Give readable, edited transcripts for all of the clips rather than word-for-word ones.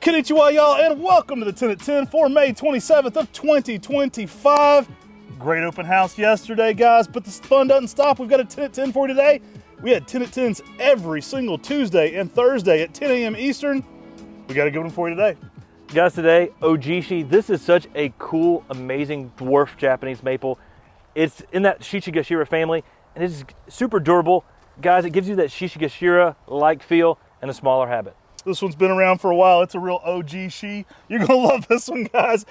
Konnichiwa, y'all, and welcome to the 10 at 10 for May 27th of 2025. Great open house yesterday, guys, but the fun doesn't stop. We've got a 10 at 10 for you today. We had 10 at 10s every single Tuesday and Thursday at 10 a.m. Eastern. We got a good one for you today. Guys, today, Ojishi. This is such a cool, amazing dwarf Japanese maple. It's in that Shishigashira family, and it's super durable. Guys, it gives you that Shishigashira-like feel and a smaller habit. This one's been around for a while. It's a real OG she. You're going to love this one, guys.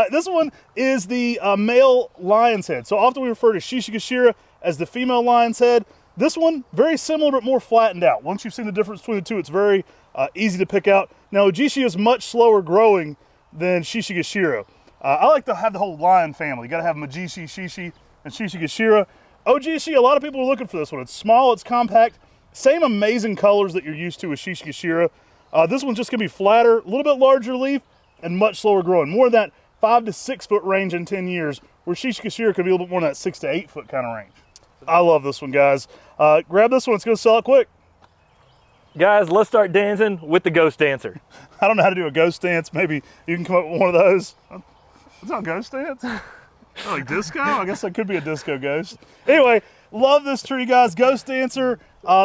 This one is the male lion's head. So often we refer to Shishigashira as the female lion's head. This one, very similar but more flattened out. Once you've seen the difference between the two, it's very easy to pick out. Now, Ojishi is much slower growing than Shishigashira. I like to have the whole lion family. You got to have Majishi, Shishi, and Shishigashira. Ojishi, a lot of people are looking for this one. It's small, it's compact, same amazing colors that you're used to with Shishigashira. This one's just going to be flatter, a little bit larger leaf, and much slower growing. More in that 5 to 6 foot range in 10 years, where Shishigashira could be a little bit more in that 6 to 8 foot kind of range. I love this one, guys. Grab this one, it's going to sell it quick. Guys, let's start dancing with the ghost dancer. I don't know how to do a ghost dance. Maybe you can come up with one of those. It's not a ghost dance? Like disco? I guess that could be a disco ghost. Anyway, love this tree, guys. Ghost dancer.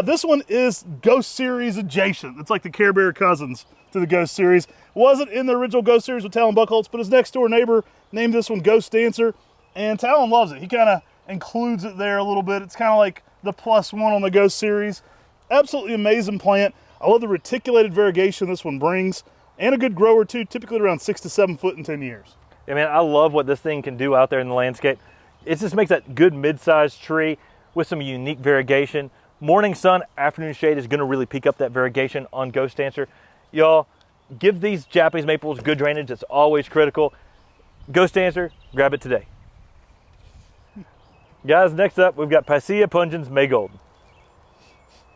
This one is Ghost Series adjacent. It's like the Care Bear cousins to the Ghost Series. Wasn't in the original Ghost Series with Talon Buckholz, but his next door neighbor named this one Ghost Dancer, and Talon loves it. He kind of includes it there a little bit. It's kind of like the +1 on the Ghost Series. Absolutely amazing plant. I love the reticulated variegation this one brings, and a good grower too, typically around 6 to 7 foot in 10 years. Yeah, man, I love what this thing can do out there in the landscape. It just makes that good mid-sized tree with some unique variegation. Morning sun, afternoon shade is going to really peak up that variegation on Ghost Dancer. Y'all, give these Japanese maples good drainage. It's always critical. Ghost Dancer, grab it today. Guys, next up, we've got Picea pungens Maygold.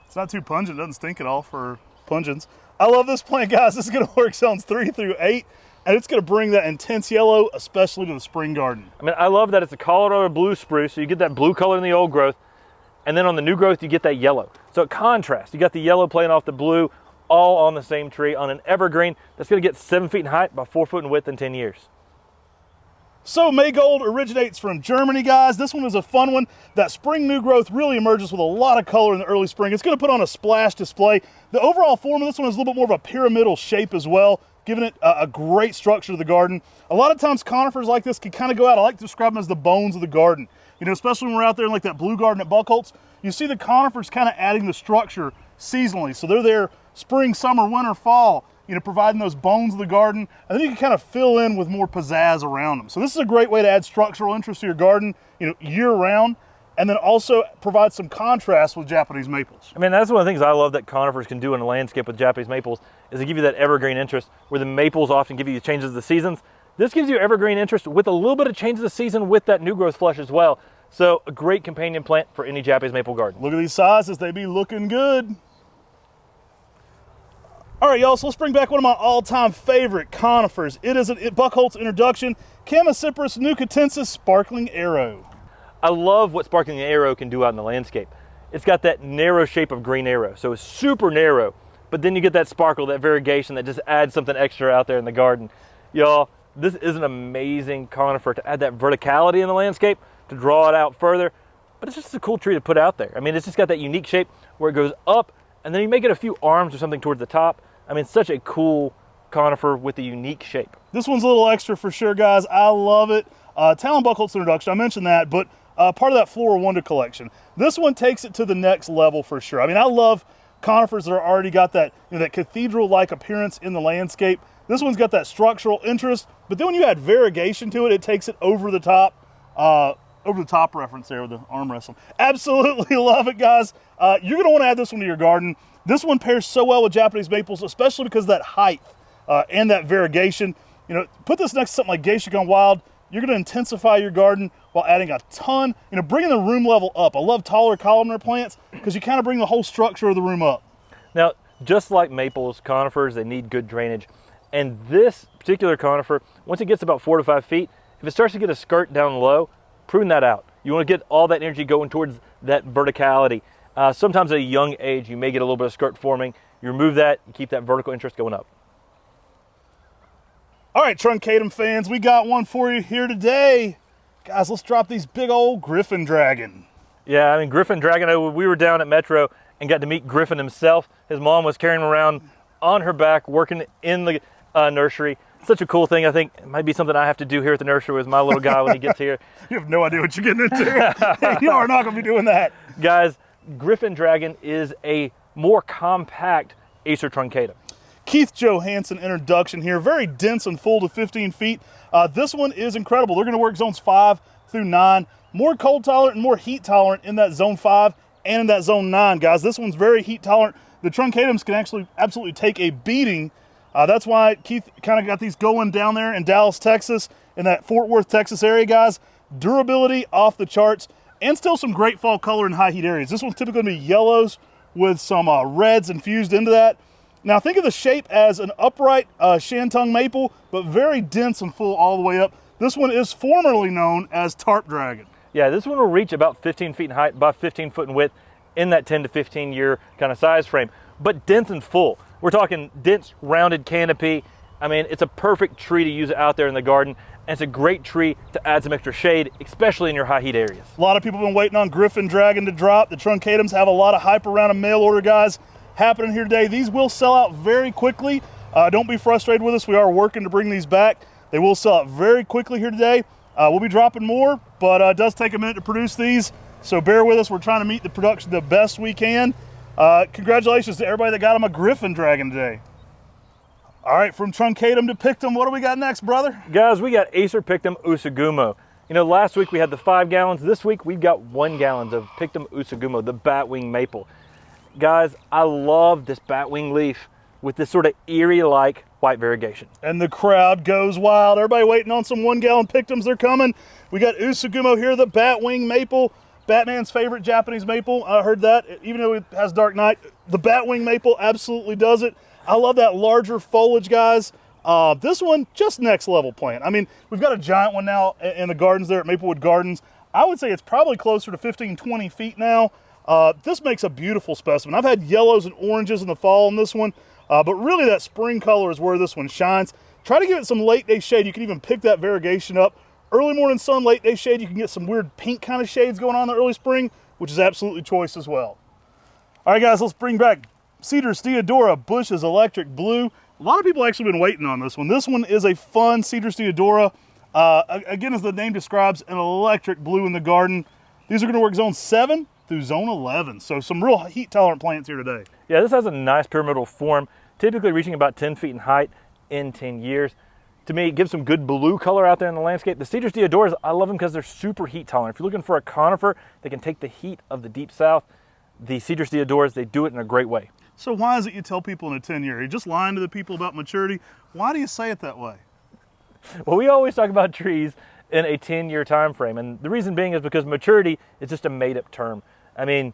It's not too pungent, doesn't stink at all for pungens. I love this plant, guys. This is going to work zones 3 through 8, and it's going to bring that intense yellow, especially to the spring garden. I mean, I love that it's a Colorado blue spruce, so you get that blue color in the old growth, and then on the new growth, you get that yellow. So it contrasts. You got the yellow playing off the blue, all on the same tree on an evergreen that's going to get 7 feet in height, by 4 foot in width in 10 years. So Maygold originates from Germany, guys. This one is a fun one. That spring new growth really emerges with a lot of color in the early spring. It's going to put on a splash display. The overall form of this one is a little bit more of a pyramidal shape as well, giving it a great structure to the garden. A lot of times conifers like this can kind of go out. I like to describe them as the bones of the garden. You know, especially when we're out there in like that blue garden at Buckholz, you see the conifers kind of adding the structure seasonally. So they're there spring, summer, winter, fall, you know, providing those bones of the garden. And then you can kind of fill in with more pizzazz around them. So this is a great way to add structural interest to your garden, you know, year round, and then also provide some contrast with Japanese maples. I mean, that's one of the things I love that conifers can do in a landscape with Japanese maples, is to give you that evergreen interest, where the maples often give you the changes of the seasons. This gives you evergreen interest with a little bit of change of the season with that new growth flush as well. So a great companion plant for any Japanese maple garden. Look at these sizes, they be looking good. All right, y'all, so let's bring back one of my all-time favorite conifers. It is a Buckholz introduction, Chamaecyparis nucatensis Sparkling Arrow. I love what Sparkling Arrow can do out in the landscape. It's got that narrow shape of green arrow, so it's super narrow, but then you get that sparkle, that variegation that just adds something extra out there in the garden. Y'all, this is an amazing conifer to add that verticality in the landscape, to draw it out further, but it's just a cool tree to put out there. I mean, it's just got that unique shape where it goes up, and then you make it a few arms or something towards the top. I mean, such a cool conifer with a unique shape. This one's a little extra for sure, guys. I love it. Talon Buckholz introduction, I mentioned that, but part of that Floral Wonder collection. This one takes it to the next level for sure. I mean, I love conifers that are already got that, you know, that cathedral-like appearance in the landscape. This one's got that structural interest, but then when you add variegation to it, it takes it over the top. Over the top reference there with the arm wrestling. Absolutely love it, guys. You're going to want to add this one to your garden. This one pairs so well with Japanese maples, especially because of that height and that variegation. You know, put this next to something like Geisha Gone Wild. You're going to intensify your garden while adding a ton, you know, bringing the room level up. I love taller columnar plants because you kind of bring the whole structure of the room up. Now, just like maples, conifers, they need good drainage. And this particular conifer, once it gets about 4 to 5 feet, if it starts to get a skirt down low, prune that out. You want to get all that energy going towards that verticality. Sometimes at a young age, you may get a little bit of skirt forming. You remove that, you keep that vertical interest going up. All right, Truncatum fans, we got one for you here today. Guys, let's drop these big old Griffin Dragon. Yeah, I mean, Griffin Dragon, we were down at Metro and got to meet Griffin himself. His mom was carrying him around on her back, working in the nursery. Such a cool thing. I think it might be something I have to do here at the nursery with my little guy when he gets here. You have no idea what you're getting into. You are not going to be doing that. Guys, Griffin Dragon is a more compact Acer truncatum. Keith Johansson introduction here. Very dense and full to 15 feet. This one is incredible. They're going to work zones 5 through 9. More cold tolerant and more heat tolerant in that zone 5 and in that zone 9, guys. This one's very heat tolerant. The truncatums can actually absolutely take a beating. That's why Keith kind of got these going down there in Dallas, Texas, in that Fort Worth, Texas area, guys. Durability off the charts, and still some great fall color in high heat areas. This one's typically going to be yellows with some reds infused into that. Now think of the shape as an upright Shantung maple, but very dense and full all the way up. This one is formerly known as Tarp Dragon. Yeah, this one will reach about 15 feet in height, about 15 foot in width in that 10 to 15 year kind of size frame, but dense and full. We're talking dense, rounded canopy. I mean, it's a perfect tree to use out there in the garden, and it's a great tree to add some extra shade, especially in your high heat areas. A lot of people have been waiting on Griffin Dragon to drop. The truncatums have a lot of hype around a mail order, guys, happening here today. These will sell out very quickly. Don't be frustrated with us. We are working to bring these back. They will sell out very quickly here today. We'll be dropping more, but it does take a minute to produce these, so bear with us. We're trying to meet the production the best we can. Congratulations to everybody that got them a Griffin Dragon today. All right, from truncatum to pictum, what do we got next, brother? Guys, we got Acer Pictum Usugumo. You know, last week we had the 5 gallons. This week we've got 1 gallon of Pictum Usugumo, the batwing maple. Guys, I love this batwing leaf with this sort of eerie-like white variegation. And the crowd goes wild. Everybody waiting on some 1 gallon pictums. They're coming. We got Usugumo here, the batwing maple. Batman's favorite Japanese maple. I heard that. Even though it has Dark Knight, the batwing maple absolutely does it. I love that larger foliage, guys. This one, just next level plant. I mean, we've got a giant one now in the gardens there at Maplewood Gardens. I would say it's probably closer to 15, 20 feet now. This makes a beautiful specimen. I've had yellows and oranges in the fall on this one, but really that spring color is where this one shines. Try to give it some late day shade. You can even pick that variegation up. Early morning sun, late day shade, you can get some weird pink kind of shades going on in the early spring, which is absolutely choice as well. All right, guys, let's bring back Cedar's Theodora, Bush's Electric Blue. A lot of people actually been waiting on this one. This one is a fun Cedar's Theodora. Again, as the name describes, an electric blue in the garden. These are going to work zone 7 through zone 11. So some real heat tolerant plants here today. Yeah, this has a nice pyramidal form, typically reaching about 10 feet in height in 10 years. To me, it gives some good blue color out there in the landscape. The Cedar's Theodoras, I love them because they're super heat tolerant. If you're looking for a conifer that can take the heat of the deep south, the Cedar's Theodoras, they do it in a great way. So why is it you tell people in a 10-year? You're just lying to the people about maturity. Why do you say it that way? Well, we always talk about trees in a 10-year time frame, and the reason being is because maturity is just a made-up term. I mean,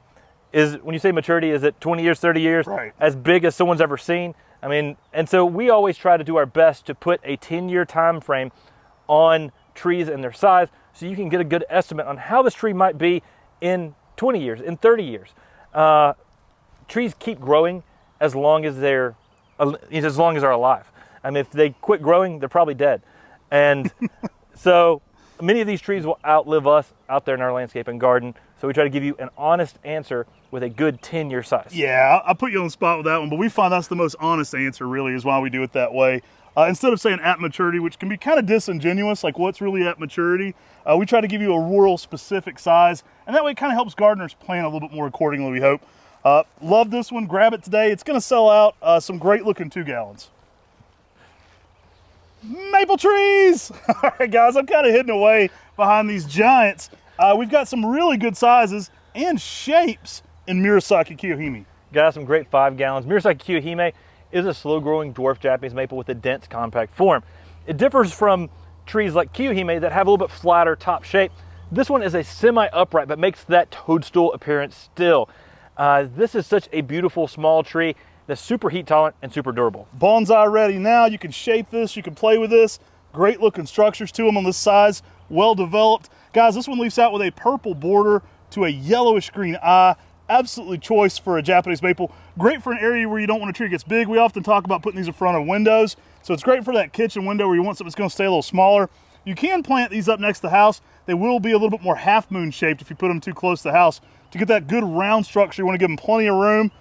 when you say maturity, is it 20 years, 30 years? Right. As big as someone's ever seen? I mean, and so we always try to do our best to put a 10-year time frame on trees and their size so you can get a good estimate on how this tree might be in 20 years, in 30 years. Trees keep growing as long as they're alive. I mean, if they quit growing, they're probably dead. And so many of these trees will outlive us out there in our landscape and garden. So we try to give you an honest answer with a good 10-year size. Yeah, I'll put you on the spot with that one, but we find that's the most honest answer, really, is why we do it that way. Instead of saying at maturity, which can be kind of disingenuous, like what's really at maturity, we try to give you a rural specific size, and that way it kind of helps gardeners plan a little bit more accordingly, we hope. Love this one. Grab it today. It's going to sell out some great looking 2 gallons. Maple trees! All right, guys, I'm kind of hidden away behind these giants. We've got some really good sizes and shapes in Mirosaki Kiohime. Got some great 5 gallons. Mirosaki Kiohime is a slow-growing dwarf Japanese maple with a dense, compact form. It differs from trees like Kiohime that have a little bit flatter top shape. This one is a semi-upright, but makes that toadstool appearance still. This is such a beautiful small tree that's super heat tolerant and super durable. Bonsai ready now. You can shape this, you can play with this. Great looking structures to them on this size, well developed. Guys, this one leaves out with a purple border to a yellowish green eye. Absolutely choice for a Japanese maple. Great for an area where you don't want a tree that gets big. We often talk about putting these in front of windows So it's great for that kitchen window where you want something that's going to stay a little smaller. You can plant these up next to the house. They will be a little bit more half moon shaped if you put them too close to the house. To get that good round structure, you want to give them plenty of room.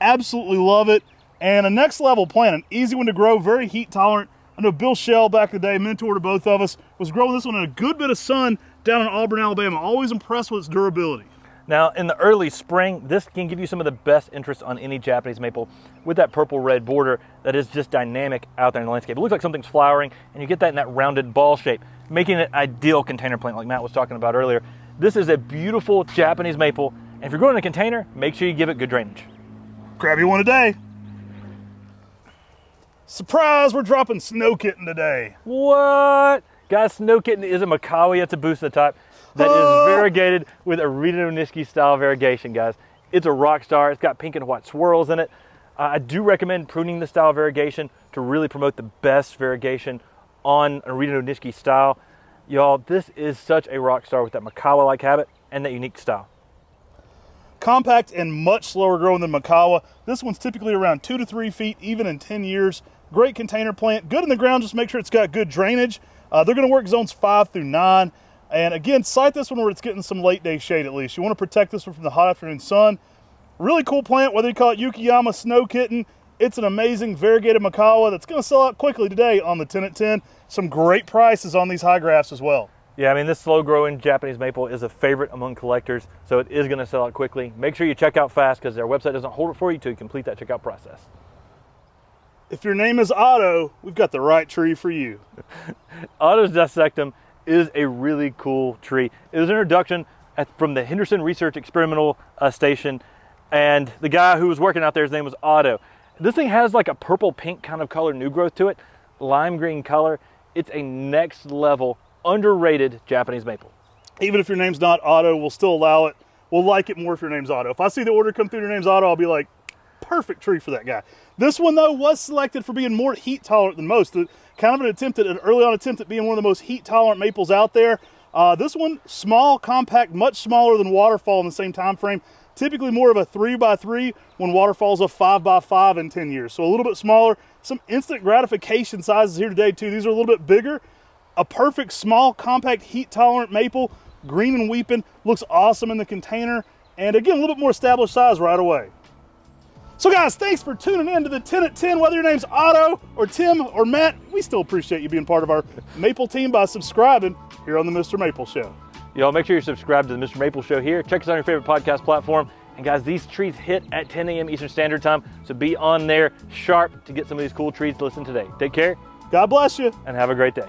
Absolutely love it. And a next level plant, an easy one to grow, very heat tolerant. I know Bill Shell back in the day, mentor to both of us, was growing this one in a good bit of sun down in Auburn, Alabama. Always impressed with its durability. Now, in the early spring, this can give you some of the best interest on any Japanese maple with that purple-red border that is just dynamic out there in the landscape. It looks like something's flowering, and you get that in that rounded ball shape, making it an ideal container plant like Matt was talking about earlier. This is a beautiful Japanese maple, and if you're growing in a container, make sure you give it good drainage. Grab you one a day. Surprise, we're dropping Snow Kitten today. What? Guys, Snow Kitten is a Makawi. It's a boost of the type that is variegated with a Rita Nishiki style variegation, guys. It's a rock star. It's got pink and white swirls in it. I do recommend pruning the style of variegation to really promote the best variegation on a Rita Nishiki style. Y'all, this is such a rock star with that Makawa-like habit and that unique style. Compact and much slower growing than Makawa. This one's typically around 2 to 3 feet, even in 10 years. Great container plant, good in the ground, just make sure it's got good drainage. They're gonna work zones 5 through 9. And again, site this one where it's getting some late day shade at least. You wanna protect this one from the hot afternoon sun. Really cool plant, whether you call it Yukiyama, Snow Kitten. It's an amazing variegated Makawa that's gonna sell out quickly today on the 10 at 10. Some great prices on these high grafts as well. Yeah, I mean, this slow-growing Japanese maple is a favorite among collectors, so it is going to sell out quickly. Make sure you check out fast because their website doesn't hold it for you till you complete that checkout process. If your name is Otto, we've got the right tree for you. Ottos dissectum is a really cool tree. It was an introduction from the Henderson Research Experimental Station, and the guy who was working out there, his name was Otto. This thing has like a purple-pink kind of color new growth to it, lime green color. It's a next level underrated Japanese maple. Even if your name's not Otto, we'll still allow it. We'll like it more if your name's Otto. If I see the order come through, your name's Otto, I'll be like, perfect tree for that guy. This one though was selected for being more heat tolerant than most. Kind of an early on attempt at being one of the most heat tolerant maples out there. This one, small, compact, much smaller than Waterfall in the same time frame. Typically more of a 3x3 when Waterfall's a 5x5 in 10 years. So a little bit smaller. Some instant gratification sizes here today too. These are a little bit bigger. A perfect small, compact, heat-tolerant maple, green and weeping, looks awesome in the container, and again, a little bit more established size right away. So guys, thanks for tuning in to the 10 at 10. Whether your name's Otto or Tim or Matt, we still appreciate you being part of our maple team by subscribing here on the MrMaple Show. Y'all make sure you're subscribed to the MrMaple Show here. Check us out on your favorite podcast platform. And guys, these trees hit at 10 a.m. Eastern Standard Time, so be on there sharp to get some of these cool trees to listen today. Take care. God bless you. And have a great day.